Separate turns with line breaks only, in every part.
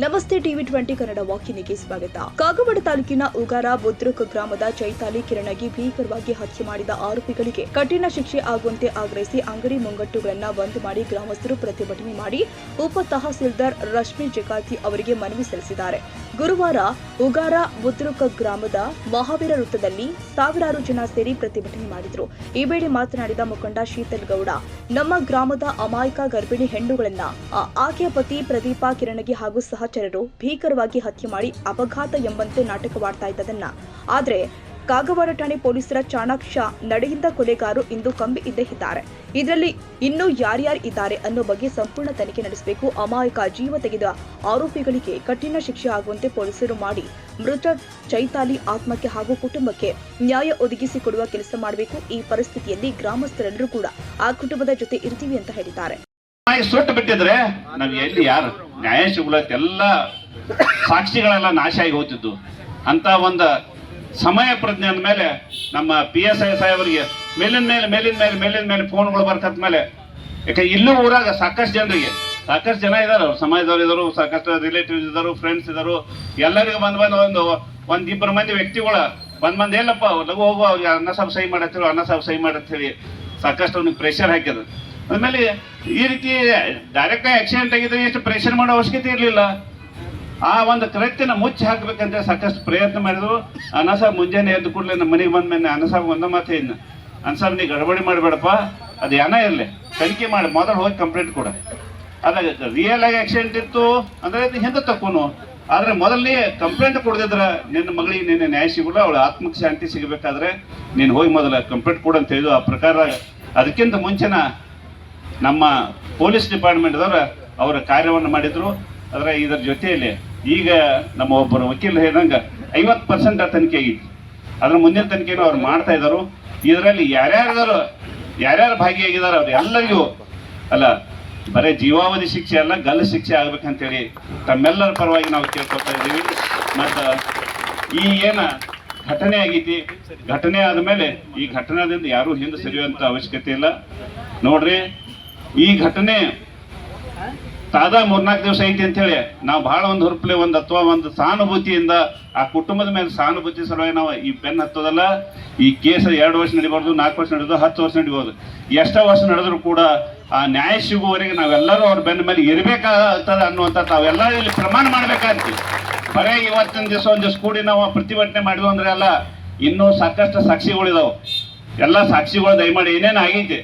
ನಮಸ್ತೆ ಟಿವಿ 20 ಕನ್ನಡ ವಾಹಿನಿಗೆ ಸ್ವಾಗತ. ಕಾಗವಾಡ ತಾಲೂಕಿನ ಉಗಾರ ಬುದ್ರುಕ್ ಗ್ರಾಮದ ಚೈತಾಲಿ ಕಿರಣಗಿ ಭೀಕರವಾಗಿ ಹತ್ಯೆ ಮಾಡಿದ ಆರೋಪಿಗಳಿಗೆ ಕಠಿಣ ಶಿಕ್ಷೆ ಆಗುವಂತೆ ಆಗ್ರಹಿಸಿ ಅಂಗಡಿ ಮುಂಗಟ್ಟುಗಳನ್ನು ಬಂದ್ ಮಾಡಿ ಗ್ರಾಮಸ್ಥರು ಪ್ರತಿಭಟನೆ ಮಾಡಿ ಉಪ ತಹಸೀಲ್ದಾರ್ ರಶ್ಮಿ ಜಕಾತಿ ಅವರಿಗೆ ಮನವಿ ಸಲ್ಲಿಸಿದ್ದಾರೆ. ಗುರುವಾರ ಉಗಾರ ಬುದ್ರುಕ್ ಗ್ರಾಮದ ಮಹಾವೀರ ವೃತ್ತದಲ್ಲಿ ಸಾವಿರಾರು ಜನ ಸೇರಿ ಪ್ರತಿಭಟನೆ ಮಾಡಿದರು. ಈ ವೇಳೆ ಮಾತನಾಡಿದ ಮುಖಂಡ ಶೀತಲ್ ಗೌಡ, ನಮ್ಮ ಗ್ರಾಮದ ಅಮಾಯಕ ಗರ್ಭಿಣಿ ಹೆಣ್ಣುಗಳನ್ನ ಆಕೆಯ ಪತಿ ಪ್ರದೀಪ ಕಿರಣಗಿ ಹಾಗೂ ಸಹಚರರು ಭೀಕರವಾಗಿ ಹತ್ಯೆ ಮಾಡಿ ಅಪಘಾತ ಎಂಬಂತೆ ನಾಟಕವಾಡ್ತಾ ಇದ್ದದನ್ನ ಆದರೆ ಕಾಗವಾಡ ಠಾಣೆ ಪೊಲೀಸರ ಚಾಣಾಕ್ಷ ನಡೆಯಿಂದ ಕೊಲೆಗಾರರು ಇಂದು ಕಂಬಿ ಇದ್ದೇ ಇದ್ದಾರೆ. ಇದರಲ್ಲಿ ಇನ್ನೂ ಯಾರ್ಯಾರು ಇದ್ದಾರೆ ಅನ್ನೋ ಬಗ್ಗೆ ಸಂಪೂರ್ಣ ತನಿಖೆ ನಡೆಸಬೇಕು. ಅಮಾಯಕ ಜೀವ ತೆಗೆದ ಆರೋಪಿಗಳಿಗೆ ಕಠಿಣ ಶಿಕ್ಷೆ ಆಗುವಂತೆ ಪೊಲೀಸರು ಮಾಡಿ ಮೃತ ಚೈತಾಲಿ ಆತ್ಮಕ್ಕೆ ಹಾಗೂ ಕುಟುಂಬಕ್ಕೆ ನ್ಯಾಯ ಒದಗಿಸಿಕೊಡುವ ಕೆಲಸ ಮಾಡಬೇಕು. ಈ ಪರಿಸ್ಥಿತಿಯಲ್ಲಿ ಗ್ರಾಮಸ್ಥರೆಲ್ಲರೂ ಕೂಡ ಆ ಕುಟುಂಬದ ಜೊತೆ ಇರ್ತೀವಿ ಅಂತ ಹೇಳಿದ್ದಾರೆ.
ಸುಟ್ಟು ಬಿಟ್ಟಿದ್ರೆ ನಾವ್ ಎಲ್ಲಿ ಯಾರು ನ್ಯಾಯ ಸಿಗ್ಲತ್ತ ಎಲ್ಲ ಸಾಕ್ಷಿಗಳೆಲ್ಲ ನಾಶ ಆಗಿ ಹೋಗ್ತಿದ್ದು ಅಂತ ಒಂದು ಸಮಯ ಪ್ರಜ್ಞೆ ಅಂದ್ಮೇಲೆ ನಮ್ಮ PSI ಸಾಹೇಬರಿಗೆ ಮೇಲಿನ ಮೇಲೆ ಫೋನ್ಗಳು ಬರ್ತದ ಮೇಲೆ ಯಾಕೆ ಇಲ್ಲೂ ಊರಾಗ ಸಾಕಷ್ಟು ಜನ ಇದಾರೆ, ಅವ್ರ ಸಮಾಜದವ್ರು ಇದಾರು, ಸಾಕಷ್ಟು ರಿಲೇಟಿವ್ಸ್ ಇದಾರು, ಫ್ರೆಂಡ್ಸ್ ಇದಾರು, ಎಲ್ಲರಿಗೂ ಒಂದಿಬ್ಬರು ಮಂದಿ ವ್ಯಕ್ತಿಗಳ ಬಂದ್ ಎಲ್ಲಪ್ಪ ಲಘು ಹೋಗು ಅವ್ರಿಗೆ ಅನ್ನ ಸಾಬ್ ಸಹಿ ಮಾಡತ್ತೇಳಿ ಸಾಕಷ್ಟು ಅವ್ನಿಗೆ ಪ್ರೆಷರ್ ಹಾಕಿದ್ರು. ಆದ್ಮೇಲೆ ಈ ರೀತಿ ಡೈರೆಕ್ಟ್ ಆಕ್ಸಿಡೆಂಟ್ ಆಗಿದ್ರೆ ಎಷ್ಟು ಪ್ರೆಷರ್ ಮಾಡೋ ಅವಶ್ಯಕತೆ ಇರಲಿಲ್ಲ. ಆ ಒಂದು ಕೃತ್ಯನ ಮುಚ್ಚಿ ಹಾಕ್ಬೇಕಂತ ಸಾಕಷ್ಟು ಪ್ರಯತ್ನ ಮಾಡಿದ್ರು. ಅನಸಾಬ್ ಮುಂಜಾನೆ ಎದ್ದು ಕೂಡಲೇ ನಮ್ಮ ಮನೆಗೆ ಬಂದ ಮೇಲೆ ಅನಸಾಬ್ ಒಂದ ಮಾತೇ ಇನ್ನು ಅನ್ಸಾಬ್ ನೀ ಗಡಬಡಿ ಮಾಡಬೇಡಪ್ಪ, ಅದು ಏನ ಇರಲಿ ತನಿಖೆ ಮಾಡಿ ಮೊದಲು ಹೋಗಿ ಕಂಪ್ಲೇಂಟ್ ಕೊಡ. ಅದಾಗ ರಿಯಲ್ ಆಗಿ ಆಕ್ಸಿಡೆಂಟ್ ಇತ್ತು ಅಂದ್ರೆ ಹಿಂದೆ ತಕ್ಕೋನು, ಆದ್ರೆ ಮೊದಲನೇ ಕಂಪ್ಲೇಂಟ್ ಕೊಡದಿದ್ರ ನಿನ್ನ ಮಗಳಿಗೆ ನಿನ್ನೆ ನ್ಯಾಯ ಸಿಗಲ್ಲ, ಅವಳ ಆತ್ಮಕ್ಕೆ ಶಾಂತಿ ಸಿಗಬೇಕಾದ್ರೆ ನೀನು ಹೋಗಿ ಮೊದಲ ಕಂಪ್ಲೇಂಟ್ ಕೊಡು ಅಂತ ಹೇಳಿದ್ರು. ಆ ಪ್ರಕಾರ ಅದಕ್ಕಿಂತ ಮುಂಚೆನ ನಮ್ಮ ಪೊಲೀಸ್ ಡಿಪಾರ್ಟ್ಮೆಂಟ್ದವ್ರು ಅವರ ಕಾರ್ಯವನ್ನು ಮಾಡಿದ್ರು. ಆದರೆ ಇದರ ಜೊತೆಯಲ್ಲಿ ಈಗ ನಮ್ಮ ಒಬ್ಬರು ವಕೀಲರು ಹೇಳಿದಂಗೆ 50% ತನಿಖೆ ಆಗಿತ್ತು. ಅದ್ರ ಮುಂದಿನ ತನಿಖೆನೂ ಅವ್ರು ಮಾಡ್ತಾ ಇದ್ದಾರೆ. ಇದರಲ್ಲಿ ಯಾರ್ಯಾರು ಭಾಗಿಯಾಗಿದ್ದಾರೆ ಅವ್ರು ಎಲ್ಲರಿಗೂ ಅಲ್ಲ ಬರೀ ಜೀವಾವಧಿ ಶಿಕ್ಷೆ ಅಲ್ಲ, ಗಲ್ಲು ಶಿಕ್ಷೆ ಆಗ್ಬೇಕಂತೇಳಿ ತಮ್ಮೆಲ್ಲರ ಪರವಾಗಿ ನಾವು ಕೇಳ್ಕೊಳ್ತಾ ಇದ್ದೀವಿ. ಮತ್ತು ಈ ಘಟನೆ ಆಗೈತಿ, ಘಟನೆ ಆದಮೇಲೆ ಈ ಘಟನೆಯಿಂದ ಯಾರೂ ಹಿಂದೆ ಸರಿಯುವಂಥ ಅವಶ್ಯಕತೆ ಇಲ್ಲ. ನೋಡ್ರಿ, ಈ ಘಟನೆ ತಾದಾ 3-4 ದಿವಸ ಐತಿ ಅಂತೇಳಿ ನಾವು ಬಹಳ ಒಂದು ಹುರುಪಲೆ ಅಥವಾ ಒಂದು ಸಹಾನುಭೂತಿಯಿಂದ ಆ ಕುಟುಂಬದ ಮೇಲೆ ಸಹಾನುಭೂತಿ ಸಲುವಾಗಿ ನಾವು ಈ ಬೆನ್ನು ಹತ್ತೋದಲ್ಲ. ಈ ಕೇಸ್ 2 ವರ್ಷ ನಡಿಬಾರ್ದು, 4 ವರ್ಷ ನಡೆದು 10 ವರ್ಷ ನಡಿಬೋದು. ಎಷ್ಟೋ ವರ್ಷ ನಡೆದ್ರು ಕೂಡ ಆ ನ್ಯಾಯ ಸಿಗುವವರೆಗೆ ನಾವೆಲ್ಲರೂ ಅವ್ರ ಬೆನ್ನ ಮೇಲೆ ಇರಬೇಕಾಗ್ತದೆ ಅನ್ನುವಂಥ ತಾವೆಲ್ಲ ಇಲ್ಲಿ ಪ್ರಮಾಣ ಮಾಡ್ಬೇಕಾಗ್ತಿ. ಬರೀ ಇವತ್ತಿನ ದಿವಸ ಒಂದು ದಿವಸ ಕೂಡಿ ನಾವು ಪ್ರತಿಭಟನೆ ಮಾಡಿದ್ವು ಅಂದ್ರೆ ಅಲ್ಲ, ಇನ್ನೂ ಸಾಕಷ್ಟು ಸಾಕ್ಷಿಗಳಿದಾವೆ. ಎಲ್ಲ ಸಾಕ್ಷಿಗಳು ದಯಮಾಡಿ ಏನೇನು ಆಗೈತಿ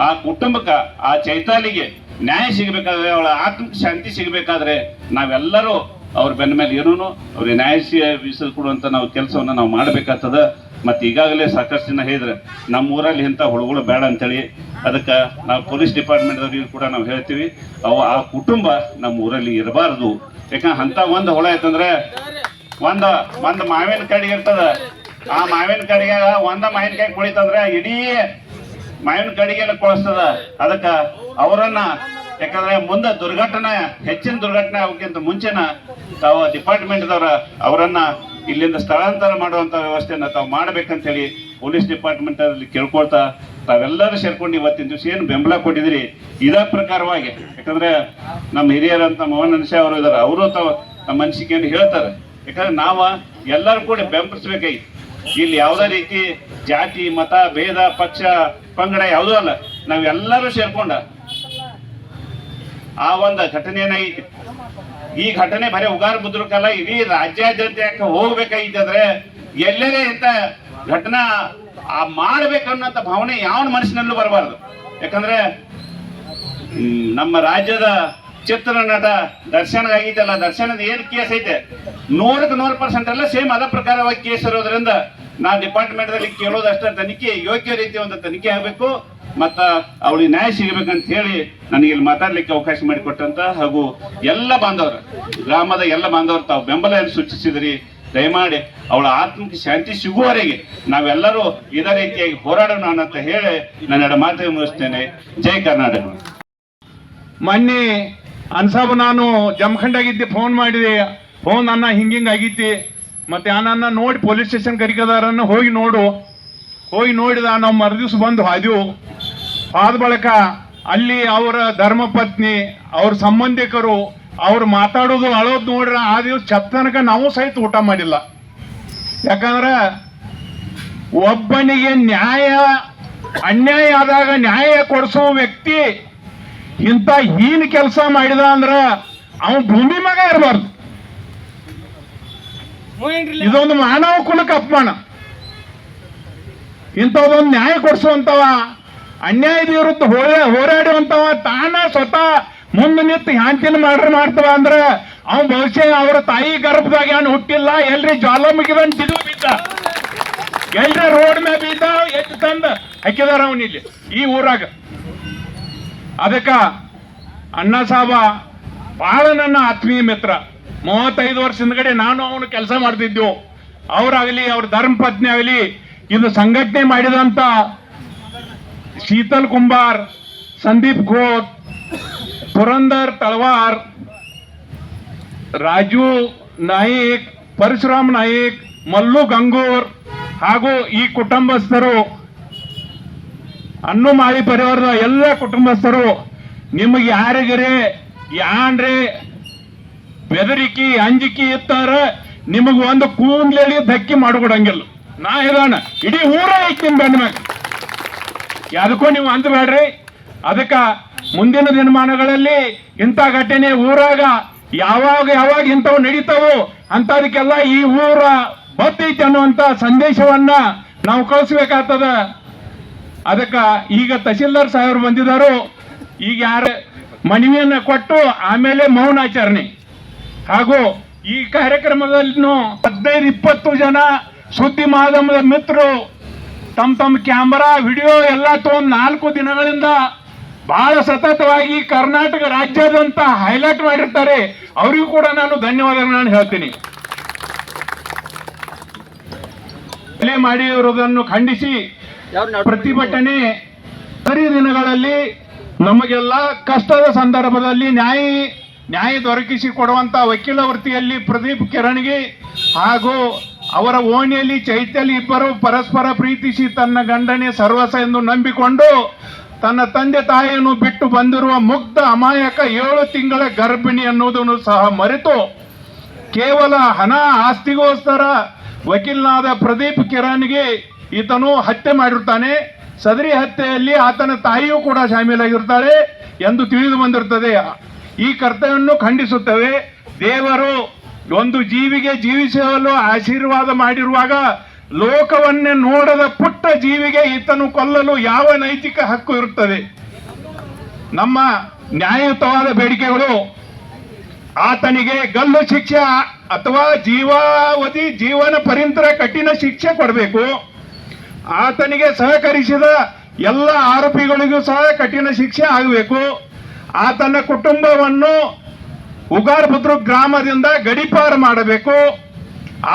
ಆ ಕುಟುಂಬಕ್ಕೆ, ಆ ಚೈತಾಲಿಗೆ ನ್ಯಾಯ ಸಿಗಬೇಕಾದ್ರೆ, ಅವಳ ಆತ್ಮಕ್ಕೆ ಶಾಂತಿ ಸಿಗಬೇಕಾದ್ರೆ ನಾವೆಲ್ಲರೂ ಅವ್ರ ಬೆನ್ನ ಮೇಲೆ ಇರೋನು ಅವ್ರಿಗೆ ನ್ಯಾಯ ಕೊಡುವಂಥ ನಾವು ಕೆಲಸವನ್ನು ನಾವು ಮಾಡಬೇಕಾಗ್ತದ. ಮತ್ತು ಈಗಾಗಲೇ ಸಾಕಷ್ಟು ಜನ ಹೇಳಿದ್ರೆ ನಮ್ಮ ಊರಲ್ಲಿ ಇಂಥ ಹುಳುಗಳು ಬೇಡ ಅಂತೇಳಿ ಅದಕ್ಕೆ ನಾವು ಪೊಲೀಸ್ ಡಿಪಾರ್ಟ್ಮೆಂಟ್ದವ್ರಿಗೆ ಕೂಡ ನಾವು ಹೇಳ್ತೀವಿ, ಆ ಕುಟುಂಬ ನಮ್ಮ ಊರಲ್ಲಿ ಇರಬಾರ್ದು. ಯಾಕಂದ್ರೆ ಅಂಥ ಒಂದು ಹುಳ ಆಯ್ತಂದ್ರೆ ಒಂದು ಮಾವಿನ ಕಡೆಗೆ ಇರ್ತದ, ಆ ಮಾವಿನ ಕಡೆಗೆ ಮಾವಿನಕಾಯಿ ಕುಳಿತಂದ್ರೆ ಇಡೀ ಮಾವಿನ ಕಡೆಗೆಲ್ಲ ಕೊಳಿಸ್ತದ. ಅದಕ್ಕೆ ಅವರನ್ನ ಯಾಕಂದ್ರೆ ಮುಂದೆ ಹೆಚ್ಚಿನ ದುರ್ಘಟನೆ ಆಗೋಕ್ಕಿಂತ ಮುಂಚೆನ ತಾವು ಡಿಪಾರ್ಟ್ಮೆಂಟ್ದವ್ರ ಅವರನ್ನ ಇಲ್ಲಿಂದ ಸ್ಥಳಾಂತರ ಮಾಡುವಂಥ ವ್ಯವಸ್ಥೆಯನ್ನು ತಾವು ಮಾಡ್ಬೇಕಂತೇಳಿ ಪೊಲೀಸ್ ಡಿಪಾರ್ಟ್ಮೆಂಟ್ ಅಲ್ಲಿ ಕೇಳ್ಕೊಳ್ತಾ ತಾವೆಲ್ಲರೂ ಸೇರ್ಕೊಂಡು ಇವತ್ತಿನ ದಿವಸ ಏನು ಬೆಂಬಲ ಕೊಟ್ಟಿದ್ರಿ ಇದೇ ಪ್ರಕಾರವಾಗಿ, ಯಾಕಂದ್ರೆ ನಮ್ಮ ಹಿರಿಯರಂತ ಮೋಹನ್ ಅನ್ಶೆ ಅವರು ಇದಾರೆ, ಅವರು ತಾವು ನಮ್ಮ ಅನಿಸಿಕೆಯನ್ನು ಹೇಳ್ತಾರೆ. ಯಾಕಂದ್ರೆ ನಾವು ಎಲ್ಲರೂ ಕೂಡ ಬೆಂಬಲಿಸ್ಬೇಕಾಗಿ ಇಲ್ಲಿ ಯಾವುದೇ ರೀತಿ ಜಾತಿ ಮತ ಭೇದ ಪಕ್ಷ ಪಂಗಡ ಯಾವುದೂ ಅಲ್ಲ, ನಾವೆಲ್ಲರೂ ಸೇರ್ಕೊಂಡ ಆ ಒಂದು ಘಟನೆ ಏನಾಗೈತಿ. ಈ ಘಟನೆ ಬರೀ ಉಗಾರ ಬುದ್ರುಕಲ್ಲ, ಇಡೀ ರಾಜ್ಯಾದ್ಯಂತ ಯಾಕೆ ಹೋಗ್ಬೇಕಾಗಿತ್ತಂದ್ರೆ ಎಲ್ಲೇ ಇಂಥ ಘಟನಾ ಮಾಡ್ಬೇಕನ್ನೋಂಥ ಭಾವನೆ ಯಾವ ಮನಸ್ಸಿನಲ್ಲೂ ಬರಬಾರ್ದು. ಯಾಕಂದ್ರೆ ನಮ್ಮ ರಾಜ್ಯದ ಚಿತ್ರನಟ ದರ್ಶನ ಆಗೈತಲ್ಲ, ದರ್ಶನದ ಏನು ಕೇಸ್ ಐತೆ 100% ಎಲ್ಲ ಸೇಮ್ ಅದ ಪ್ರಕಾರವಾಗಿ ಕೇಸ್ ಇರೋದ್ರಿಂದ ನಾವು ಡಿಪಾರ್ಟ್ಮೆಂಟ್ದಲ್ಲಿ ಕೇಳೋದಷ್ಟೇ ತನಿಖೆ ಯೋಗ್ಯ ರೀತಿಯ ಒಂದು ತನಿಖೆ ಆಗಬೇಕು ಮತ್ತು ಅವಳಿಗೆ ನ್ಯಾಯ ಸಿಗಬೇಕಂತ ಹೇಳಿ ನನಗೆ ಇಲ್ಲಿ ಮಾತಾಡ್ಲಿಕ್ಕೆ ಅವಕಾಶ ಮಾಡಿಕೊಟ್ಟಂತ ಹಾಗೂ ಎಲ್ಲ ಬಾಂಧವರು, ಗ್ರಾಮದ ಎಲ್ಲ ಬಾಂಧವರು ತಾವು ಬೆಂಬಲವನ್ನು ಸೂಚಿಸಿದ್ರಿ. ದಯಮಾಡಿ ಅವಳ ಆತ್ಮಕ್ಕೆ ಶಾಂತಿ ಸಿಗುವವರೆಗೆ ನಾವೆಲ್ಲರೂ ಇದೇ ರೀತಿಯಾಗಿ ಹೋರಾಡೋಣ ಅಂತ ಹೇಳಿ ನನ್ನ ಮಾತು ಮುಗಿಸ್ತೇನೆ. ಜೈ ಕರ್ನಾಟಕ.
ಮೊನ್ನೆ ಅನ್ಸಾಬ್ ನಾನು ಜಮಖಂಡಾಗಿದ್ದೆ, ಫೋನ್ ಮಾಡಿದೆ, ಫೋನ್ ಅನ್ನ ಹಿಂಗಿಂಗಾಗಿತ್ತು ಮತ್ತೆ ನನ್ನ ನೋಡಿ ಪೊಲೀಸ್ ಸ್ಟೇಷನ್ ಕರಿಕದಾರನ್ನು ಹೋಗಿ ನೋಡಿದ. ನಾವು ಮರುದಿವ್ಸ ಬಂದು ಹಾದೆವು. ಆದ ಬಳಿಕ ಅಲ್ಲಿ ಅವರ ಧರ್ಮಪತ್ನಿ, ಅವ್ರ ಸಂಬಂಧಿಕರು, ಅವ್ರು ಮಾತಾಡೋದು ಅಳೋದು ನೋಡ್ರ ಆ ದಿವಸ ಚತ್ತನಕ ನಾವು ಸಹಿತ ಊಟ ಮಾಡಿಲ್ಲ. ಯಾಕಂದ್ರೆ ಒಬ್ಬನಿಗೆ ಅನ್ಯಾಯ ಆದಾಗ ನ್ಯಾಯ ಕೊಡಿಸೋ ವ್ಯಕ್ತಿ ಇಂಥ ಹೀನ ಕೆಲಸ ಮಾಡಿದ ಅಂದ್ರ ಅವನು ಭೂಮಿ ಮಗ ಇರಬಾರ್ದು. ಇದೊಂದು ಮಾನವ ಕುಲಕ್ಕೆ ಅಪಮಾನ. ಇಂಥದೊಂದು ನ್ಯಾಯ ಕೊಡಿಸುವಂತವ, ಅನ್ಯಾಯದ ವಿರುದ್ಧ ಹೋರಾಡುವಂತವ ತಾನ ಸ್ವತಃ ಮುಂದೆ ನಿಂತು ಹ್ಯಾಂತಿನ ಮಾಡ್ತವ ಅಂದ್ರ ಅವನ್ ಬಹುಶಃ ಅವರ ತಾಯಿ ಗರ್ಭದಾಗ ಏನು ಹುಟ್ಟಿಲ್ಲ, ಎಲ್ರಿ ಜ್ವಾಲಾಮುಖಿದಂತ ಬಿದ್ದ, ಎಲ್ರಿ ರೋಡ್ ಮೇಲೆ ಬಿದ್ದ, ಎದ್ದು ತಂದ ಹಾಕಿದಾರ ಅವನಿಲ್ಲಿ ಈ ಊರಾಗ. ಅದಕ್ಕ ಅಣ್ಣ ಸಾಬ ಬಹಳ ನನ್ನ ಆತ್ಮೀಯ ಮಿತ್ರ. 35 ವರ್ಷ ಹಿಂದ್ಗಡೆ ನಾನು ಅವನು ಕೆಲಸ ಮಾಡ್ತಿದ್ದೆವು. ಅವರಾಗಲಿ ಅವ್ರ ಧರ್ಮ ಪತ್ನಿ ಆಗಲಿ ಇದು ಸಂಘಟನೆ ಮಾಡಿದಂತ ಶೀತಲ್ ಕುಂಬಾರ್, ಸಂದೀಪ್ ಘೋಟ್, ಪುರಂದರ್ ತಳವಾರ್, ರಾಜು ನಾಯಿಕ್, ಪರಶುರಾಮ್ ನಾಯಿಕ್, ಮಲ್ಲು ಗಂಗೂರ್ ಹಾಗೂ ಈ ಕುಟುಂಬಸ್ಥರು, ಅನ್ನು ಮಾಳಿ ಪರಿವಾರದ ಎಲ್ಲ ಕುಟುಂಬಸ್ಥರು, ನಿಮಗೆ ಯಾರಿಗರೆ ಯಾನ್ರೆ ಬೆದರಿಕೆ ಅಂಜಿಕೆ ಇತ್ತಾರ ನಿಮಗ ಒಂದು ಕೂನ್ಲೇಳಿ ಧಕ್ಕಿ ಮಾಡಿಕೊಡಂಗಿಲ್ಲ. ನಾ ಇದಾನ ಇಡೀ ಊರ ಐತೀನಿ ಬೆನ್ನ ಮ್ಯಾಗ, ಯಾವ್ದಕ್ಕೂ ನೀವು ಅಂದ್ಬೇಡ್ರಿ. ಅದಕ್ಕ ಮುಂದಿನ ದಿನಮಾನಗಳಲ್ಲಿ ಇಂಥ ಘಟನೆ ಊರಾಗ ಯಾವಾಗ ಇಂಥವು ನಡೀತಾವೋ ಅಂತದಕ್ಕೆಲ್ಲ ಈ ಊರ ಬತ್ತೈತಿ ಅನ್ನುವಂತ ಸಂದೇಶವನ್ನ ನಾವು ಕಳಿಸ್ಬೇಕಾಗ್ತದ. ಅದಕ್ಕ ಈಗ ತಹಶೀಲ್ದಾರ್ ಸಾಹೇಬರು ಬಂದಿದ್ದಾರು. ಈಗ ಯಾರ ಮನವಿಯನ್ನ ಕೊಟ್ಟು ಆಮೇಲೆ ಮೌನಾಚರಣೆ ಹಾಗೂ ಈ ಕಾರ್ಯಕ್ರಮದಲ್ಲಿ 15-20 ಜನ ಸುದ್ದಿ ಮಾಧ್ಯಮದ ಮಿತ್ರರು ತಮ್ಮ ಕ್ಯಾಮರಾ ವಿಡಿಯೋ ಎಲ್ಲ ತಗೊಂಡು 4 ದಿನಗಳಿಂದ ಬಹಳ ಸತತವಾಗಿ ಕರ್ನಾಟಕ ರಾಜ್ಯದಂತ ಹೈಲೈಟ್ ಮಾಡಿರ್ತಾರೆ. ಅವರಿಗೂ ಕೂಡ ನಾನು ಧನ್ಯವಾದಗಳನ್ನು ಹೇಳ್ತೀನಿ. ಕೊಲೆ ಮಾಡಿರುವುದನ್ನು ಖಂಡಿಸಿ ಪ್ರತಿಭಟನೆ ದಿನಗಳಲ್ಲಿ ನಮಗೆಲ್ಲ ಕಷ್ಟದ ಸಂದರ್ಭದಲ್ಲಿ ನ್ಯಾಯ ದೊರಕಿಸಿ ಕೊಡುವಂತ ವಕೀಲ ವೃತ್ತಿಯಲ್ಲಿ ಪ್ರದೀಪ್ ಕಿರಣ್ಗೆ ಹಾಗೂ ಅವರ ಓಣಿಯಲ್ಲಿ ಚೈತ್ಯಲಿ ಇಬ್ಬರು ಪರಸ್ಪರ ಪ್ರೀತಿಸಿ ತನ್ನ ಗಂಡನೇ ಸರ್ವಸ್ವ ಎಂದು ನಂಬಿಕೊಂಡು ತನ್ನ ತಂದೆ ತಾಯಿಯನ್ನು ಬಿಟ್ಟು ಬಂದಿರುವ ಮುಗ್ಧ ಅಮಾಯಕ 7 ತಿಂಗಳ ಗರ್ಭಿಣಿ ಅನ್ನೋದನ್ನು ಸಹ ಮರೆತು ಕೇವಲ ಹಣ ಆಸ್ತಿಗೋಸ್ಕರ ವಕೀಲನಾದ ಪ್ರದೀಪ್ ಕಿರಣ್ಗೆ ಈತನು ಹತ್ಯೆ ಮಾಡಿರ್ತಾನೆ. ಸದರಿ ಹತ್ಯೆಯಲ್ಲಿ ಆತನ ತಾಯಿಯೂ ಕೂಡ ಶಾಮೀಲಾಗಿರ್ತಾಳೆ ಎಂದು ತಿಳಿದು ಬಂದಿರುತ್ತದೆ. ಈ ಕರ್ತವ್ಯವನ್ನು ಖಂಡಿಸುತ್ತೇವೆ. ದೇವರು ಒಂದು ಜೀವಿಗೆ ಜೀವಿಸಲು ಆಶೀರ್ವಾದ ಮಾಡಿರುವಾಗ ಲೋಕವನ್ನೇ ನೋಡದ ಪುಟ್ಟ ಜೀವಿಗೆ ಈತನು ಕೊಲ್ಲಲು ಯಾವ ನೈತಿಕ ಹಕ್ಕು ಇರುತ್ತದೆ? ನಮ್ಮ ನ್ಯಾಯಯುತವಾದ ಬೇಡಿಕೆಗಳು ಆತನಿಗೆ ಗಲ್ಲು ಶಿಕ್ಷೆ ಅಥವಾ ಜೀವಾವಧಿ ಜೀವನ ಪರ್ಯಂತರ ಕಠಿಣ ಶಿಕ್ಷೆ ಕೊಡಬೇಕು. ಆತನಿಗೆ ಸಹಕರಿಸಿದ ಎಲ್ಲ ಆರೋಪಿಗಳಿಗೂ ಸಹ ಕಠಿಣ ಶಿಕ್ಷೆ ಆಗಬೇಕು. ಆತನ ಕುಟುಂಬವನ್ನು ಉಗಾರ್ ಬುದ್ರುಕ್ ಗ್ರಾಮದಿಂದ ಗಡೀಪಾರು ಮಾಡಬೇಕು.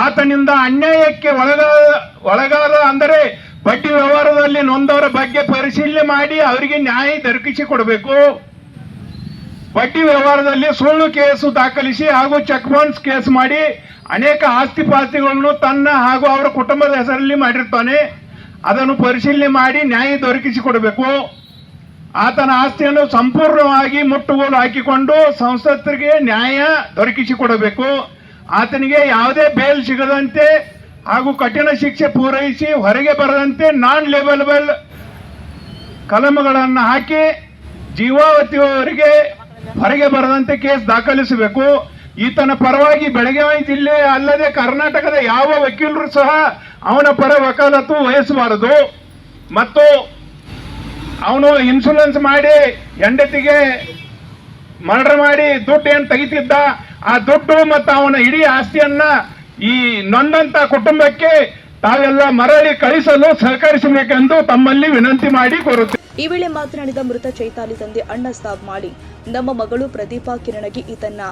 ಆತನಿಂದ ಅನ್ಯಾಯಕ್ಕೆ ಒಳಗಾದ ಅಂದರೆ ಬಡ್ಡಿ ವ್ಯವಹಾರದಲ್ಲಿ ನೊಂದವರ ಬಗ್ಗೆ ಪರಿಶೀಲನೆ ಮಾಡಿ ಅವರಿಗೆ ನ್ಯಾಯ ದೊರಕಿಸಿ ಕೊಡಬೇಕು. ಬಡ್ಡಿ ವ್ಯವಹಾರದಲ್ಲಿ ಸುಳ್ಳು ಕೇಸು ದಾಖಲಿಸಿ ಹಾಗೂ ಚೆಕ್ ಬೌನ್ಸ್ ಕೇಸ್ ಮಾಡಿ ಅನೇಕ ಆಸ್ತಿ ಪಾಸ್ತಿಗಳನ್ನು ತನ್ನ ಹಾಗೂ ಅವರ ಕುಟುಂಬದ ಹೆಸರಲ್ಲಿ ಮಾಡಿರ್ತಾನೆ. ಅದನ್ನು ಪರಿಶೀಲನೆ ಮಾಡಿ ನ್ಯಾಯ ದೊರಕಿಸಿ ಕೊಡಬೇಕು. ಆತನ ಆಸ್ತಿಯನ್ನು ಸಂಪೂರ್ಣವಾಗಿ ಮುಟ್ಟುಗೋಲು ಹಾಕಿಕೊಂಡು ಸಂಸತ್ತರಿಗೆ ನ್ಯಾಯ ದೊರಕಿಸಿಕೊಡಬೇಕು. ಆತನಿಗೆ ಯಾವುದೇ ಬೇಲ್ ಸಿಗದಂತೆ ಹಾಗೂ ಕಠಿಣ ಶಿಕ್ಷೆ ಪೂರೈಸಿ ಹೊರಗೆ ಬರದಂತೆ ನಾನ್ ಲೇಬಲಬಲ್ ಕಲಮಗಳನ್ನು ಹಾಕಿ ಜೀವಾವಧಿಯವರೆಗೆ ಹೊರಗೆ ಬರದಂತೆ ಕೇಸ್ ದಾಖಲಿಸಬೇಕು. ಈತನ ಪರವಾಗಿ ಬೆಳಗಾವಿ ಜಿಲ್ಲೆ ಅಲ್ಲದೆ ಕರ್ನಾಟಕದ ಯಾವ ವಕೀಲರು ಸಹ ಅವನ ಪರ ವಕಾಲತ್ತು ವಹಿಸಬಾರದು. ಮತ್ತು ಅವನು ಇನ್ಶೂರೆನ್ಸ್ ಮಾಡಿ ಹೆಂಡತಿಗೆ ಮರ್ಡರ್ ಮಾಡಿ ದುಡ್ಡು ಏನು ತೆಗಿತಿದ್ದ ಆ ದುಡ್ಡು ಮತ್ತು ಅವನ ಇಡೀ ಆಸ್ತಿಯನ್ನ ಈ ನೊಂದಂತ ಕುಟುಂಬಕ್ಕೆ ತಾವೆಲ್ಲ ಮರಳಿ ಕಳಿಸಲು ಸಹಕರಿಸಬೇಕೆಂದು ತಮ್ಮಲ್ಲಿ ವಿನಂತಿ ಮಾಡಿ ಕೋರುತ್ತೇವೆ.
ಈ ವೇಳೆ ಮಾತನಾಡಿದ ಮೃತ ಚೈತಾಲಿ ತಂದೆ ಅಣ್ಣ ಸಾಬ್ ಮಾಡಿ, ನಮ್ಮ ಮಗಳು ಪ್ರದೀಪಾ ಕಿರಣಗಿ ಈತನ್ನ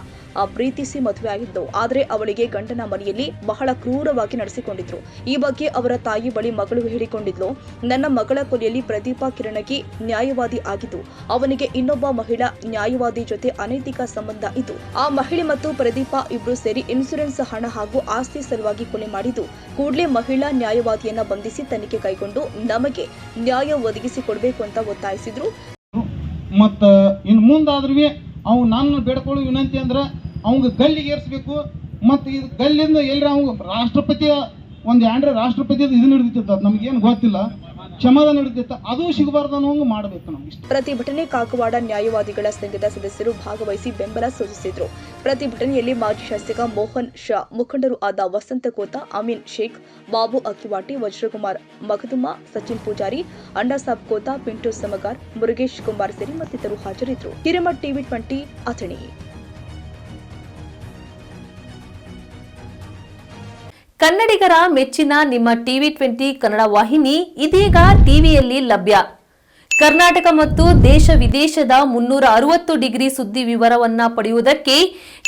ಪ್ರೀತಿಸಿ ಮದುವೆಯಾಗಿದ್ದು, ಆದರೆ ಅವಳಿಗೆ ಗಂಡನ ಮನೆಯಲ್ಲಿ ಬಹಳ ಕ್ರೂರವಾಗಿ ನಡೆಸಿಕೊಂಡಿದ್ರು. ಈ ಬಗ್ಗೆ ಅವರ ತಾಯಿ ಬಳಿ ಮಗಳು ಹೇಳಿಕೊಂಡಿದ್ಲು. ನನ್ನ ಮಗಳ ಕೊಲೆಯಲ್ಲಿ ಪ್ರದೀಪಾ ಕಿರಣಗಿ ನ್ಯಾಯವಾದಿ ಆಗಿದ್ದು, ಅವನಿಗೆ ಇನ್ನೊಬ್ಬ ಮಹಿಳಾ ನ್ಯಾಯವಾದಿ ಜೊತೆ ಅನೈತಿಕ ಸಂಬಂಧ ಇದ್ದು, ಆ ಮಹಿಳೆ ಮತ್ತು ಪ್ರದೀಪಾ ಇಬ್ರು ಸೇರಿ ಇನ್ಶೂರೆನ್ಸ್ ಹಣ ಹಾಗೂ ಆಸ್ತಿ ಸಲುವಾಗಿ ಕೊಲೆ ಮಾಡಿದ್ದು, ಕೂಡಲೇ ಮಹಿಳಾ ನ್ಯಾಯವಾದಿಯನ್ನ ಬಂಧಿಸಿ ತನಿಖೆ ಕೈಗೊಂಡು ನಮಗೆ ನ್ಯಾಯ ಒದಗಿಸಿಕೊಡಬೇಕು ಅಂತ ಒತ್ತಾಯಿಸಿದ್ರು.
ಮತ್ತ ಇನ್ ಮುಂದಾದ್ರೂ ನಾನು ಬೇಡ್ಕೊಳ್ಳೋ ವಿನಂತಿ ಅಂದ್ರೆ ಅವಂಗೆ ಗಲ್ಲಿಗೆ ಏರಿಸ್ಬೇಕು. ಮತ್ತು ಇದು ಗಲ್ಲಿಂದ ಎಲ್ಲರ ಅವಂಗ ರಾಷ್ಟ್ರಪತಿಯ ರಾಷ್ಟ್ರಪತಿಯ ಇದು ಹಿಡಿದಿತ್ತ ನಮ್ಗೇನು ಗೊತ್ತಿಲ್ಲ, ಕ್ಷಮಾದಾನ ಹಿಡಿದಿತ್ತ, ಅದು ಸಿಗಬಾರ್ದು ಅನ್ನೋಂಗೆ ಮಾಡಬೇಕು ನಾವು.
ಪ್ರತಿಭಟನೆ ಕಾಗವಾಡ ನ್ಯಾಯವಾದಿಗಳ ಸಂಘದ ಸದಸ್ಯರು ಭಾಗವಹಿಸಿ ಬೆಂಬಲ ಸೂಚಿಸಿದರು. ಪ್ರತಿಭಟನೆಯಲ್ಲಿ ಮಾಜಿ ಶಾಸಕ ಮೋಹನ್ ಶಾ, ಮುಖಂಡರು ಆದ ವಸಂತ ಕೋತ, ಅಮೀನ್ ಶೇಖ್, ಬಾಬು ಅಕ್ಕಿವಾಟಿ, ವಜ್ರಕುಮಾರ್ ಮಗದುಮ್ಮ, ಸಚಿನ್ ಪೂಜಾರಿ, ಅಣ್ಣಾಸಾಬ್ ಕೋತ, ಪಿಂಟು ಸಮಗಾರ್, ಮುರುಗೇಶ್ ಕುಂಬಾರ್ ಸೇರಿ ಮತ್ತಿತರರು ಹಾಜರಿದ್ದರು. ಹಿರೇಮಠ್ ಟಿವಿ 20 ಅಥಣಿ.
ಕನ್ನಡಿಗರ ಮೆಚ್ಚಿನ ನಿಮ್ಮ ಟಿವಿ 20 ಕನ್ನಡ ವಾಹಿನಿ ಇದೀಗ ಟಿವಿಯಲ್ಲಿ ಲಭ್ಯ. ಕರ್ನಾಟಕ ಮತ್ತು ದೇಶ ವಿದೇಶದ 360 ಡಿಗ್ರಿ ಸುದ್ದಿ ವಿವರವನ್ನ ಪಡೆಯುವುದಕ್ಕೆ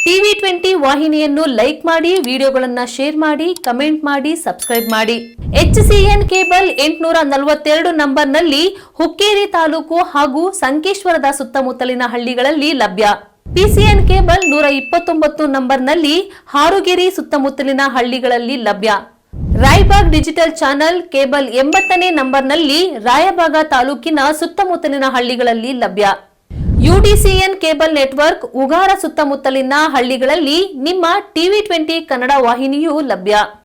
ಟಿವಿ 20 ವಾಹಿನಿಯನ್ನು ಲೈಕ್ ಮಾಡಿ, ವಿಡಿಯೋಗಳನ್ನು ಶೇರ್ ಮಾಡಿ, ಕಮೆಂಟ್ ಮಾಡಿ, ಸಬ್ಸ್ಕ್ರೈಬ್ ಮಾಡಿ. HCN ಕೇಬಲ್ 842 ನಂಬರ್ನಲ್ಲಿ ಹುಕ್ಕೇರಿ ತಾಲೂಕು ಹಾಗೂ ಸಂಕೇಶ್ವರದ ಸುತ್ತಮುತ್ತಲಿನ ಹಳ್ಳಿಗಳಲ್ಲಿ ಲಭ್ಯ. PCN ಕೇಬಲ್ 129 ನಂಬರ್ನಲ್ಲಿ ಹಾರುಗೆರೆ ಸುತ್ತಮುತ್ತಲಿನ ಹಳ್ಳಿಗಳಲ್ಲಿ ಲಭ್ಯ. ರಾಯಬಾಗ್ ಡಿಜಿಟಲ್ ಚಾನೆಲ್ ಕೇಬಲ್ 80ನೇ ನಂಬರ್ನಲ್ಲಿ ರಾಯಬಾಗ ತಾಲೂಕಿನ ಸುತ್ತಮುತ್ತಲಿನ ಹಳ್ಳಿಗಳಲ್ಲಿ ಲಭ್ಯ. UDCN ಕೇಬಲ್ ನೆಟ್ವರ್ಕ್ ಉಗಾರ ಸುತ್ತಮುತ್ತಲಿನ ಹಳ್ಳಿಗಳಲ್ಲಿ ನಿಮ್ಮ ಟಿವಿ 20 ಕನ್ನಡ ವಾಹಿನಿಯೂ ಲಭ್ಯ.